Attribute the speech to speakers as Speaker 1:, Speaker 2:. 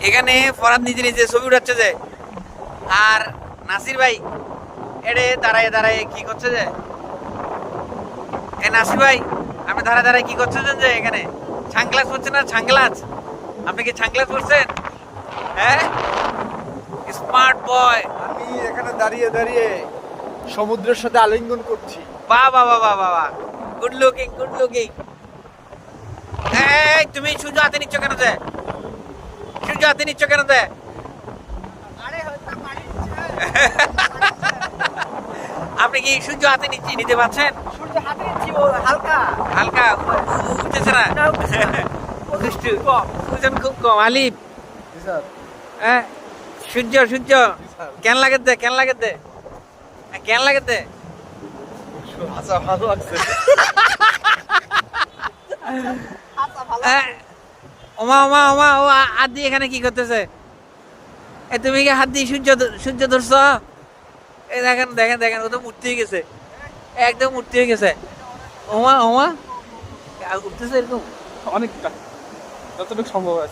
Speaker 1: এখানে ফরাদ নিজে নিজে ছবি উঠাচ্ছে যে, আর নাসির ভাই এড়ে দাঁড়ায় দাঁড়ায় কি করছে যে, এ নাসির ভাই আপনি দাঁড়ায় দাঁড়ায় কি করছেন যে এখানে? ছাংগ্লাস পড়ছেন না ছাংগ্লাস? আপনি কি ছাংগ্লাস পড়ছেন? হ্যাঁ, স্মার্ট বয়।
Speaker 2: আমি এখানে দাঁড়িয়ে দাঁড়িয়ে সমুদ্রের সাথে আলিঙ্গন করছি।
Speaker 1: বাহ বাহ বাহ বাহ বাহ, গুড লুকিং গুড লুকিং। এই তুমি সূর্য হাতে নিচ্ছ কেন যে? সূর্য হাতে নিচ্ছ কেন যে? আপনি কি সূর্য হাতে নিতে পারছেন?
Speaker 3: সূর্য হাতে নিচ্ছি, ও হালকা
Speaker 1: হালকা উঠতেছে না? দুষ্টু ওজন খুব কম। আলিফ হ্যাঁ, সূর্য সূর্য কেন লাগে দে, কেন লাগে দে, কেন লাগে দে?
Speaker 2: আচ্ছা, ভালো লাগছে।
Speaker 3: আচ্ছা ভালো
Speaker 1: ওমা ওমা ওমা, ও হাত দিয়ে এখানে কি করতেছে? এ তুমি কি হাত দিয়ে সূর্য সূর্য ধরছ? এই দেখেন দেখেন দেখেন, ও তো মূর্তি হয়ে গেছে, একদম মূর্তি হয়ে গেছে। ওমা ওমা উঠতেছে এরকম
Speaker 2: অনেকটা, যতটুকু সম্ভব আছে।